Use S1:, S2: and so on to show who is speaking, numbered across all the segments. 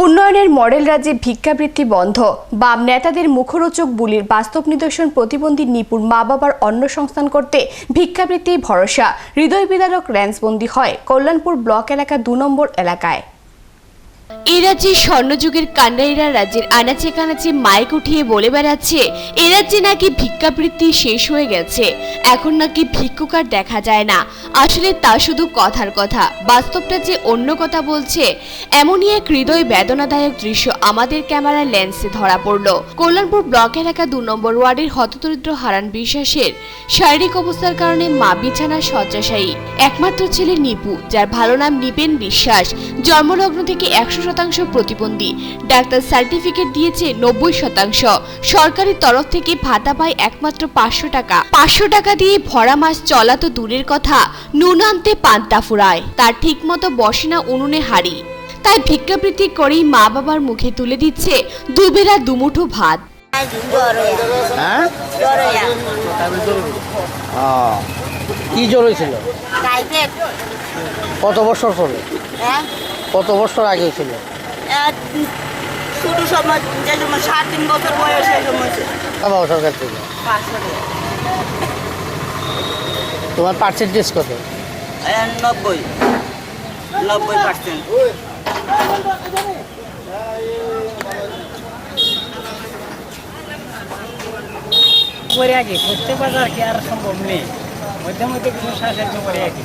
S1: উন্নয়নের মডেল রাজ্যে ভিক্ষাবৃত্তি বন্ধ। বাম নেতাদের মুখরোচক বুলির বাস্তব নিদর্শন প্রতিবন্ধী নিপুণ মা বাবার অন্ন সংস্থান করতে ভিক্ষাবৃত্তি ভরসা। হৃদয় বিদারক রেঞ্জবন্দি হয় কল্যাণপুর ব্লক এলাকা ২ নম্বর এলাকায়।
S2: এই রাজ্যে স্বর্ণযুগের কান্ডারিরা রাজ্যের আনাচে কানাচে মাইক উঠিয়ে বলে বেড়াচ্ছে এ রাজ্যে নাকি ভিক্ষাবৃত্তি শেষ হয়ে গেছে, এখন নাকি ভিক্ষুকার দেখা যায় না। আসলে তা শুধু কথার কথা, বাস্তবটা যে অন্য কথা বলছে। এমনই এক হৃদয় বেদনাদায়ক দৃশ্য আমাদের ক্যামেরার লেন্সে ধরা পড়ল। কল্যাণপুর ব্লক এলাকা ২ নম্বর ওয়ার্ডের হতদরিদ্র হারান বিশ্বাসের শারীরিক অবস্থার কারণে মা বিছানার শয্যাশায়ী। একমাত্র ছেলে নিপু, যার ভালো নাম নিপেন বিশ্বাস, জন্মলগ্ন থেকে ১০০% প্রতিবন্ধী। ডাক্তার সার্টিফিকেট দিয়েছে ৯০%। সরকারি তরফ থেকে ভাতা পায় একমাত্র ৫০০ টাকা। ৫০০ টাকা দিয়ে ভরা মাস চলা তো দূরের কথা, নুন আনতে পান্তা ফুরায়। তার ঠিক মতো বসে না উনুনে হাঁড়ি। তাই ভিক্ষাবৃত্তি করেই মা বাবার মুখে তুলে দিচ্ছে দুবেলা দুমুঠো ভাত।
S3: কি জ্বর হয়েছিল? কত বছর পরে? কত বছর আগে ছিল?
S4: শুরু সময় যে সময় ৩.৫ বছর বয়স সেই সময়
S3: সরকার থেকে। তোমার পার্সেন্টেজ কত?
S4: ৯০%।
S5: পরে আগে করতে পারবে কি আর সম্ভব নেই, মধ্যে মধ্যে কিছু সাহায্য করে আগে।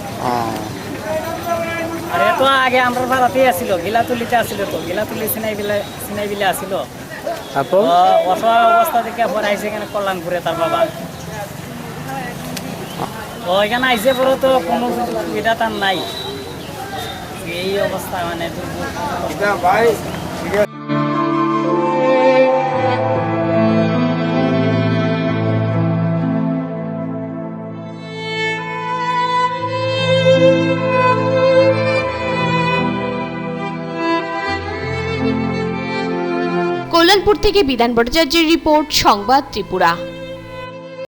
S5: আর এত আগে আমরা ভাড়াতেই আসছিল, গিলাতুলিতে আসছিল, তো গিলাতুলি সিনাই বিলে আসছিল।
S3: তারপর
S5: অসহায় অবস্থা থেকে পরে আইসে এখানে কল্যাণপুরে তার বাবা। তো এখানে আইসে পরে তো কোনো সুবিধা তার নাই, এই অবস্থা মানে
S2: কল্যাণপুর থেকে বিধান ভট্টাচার্যের রিপোর্ট, সংবাদ ত্রিপুরা।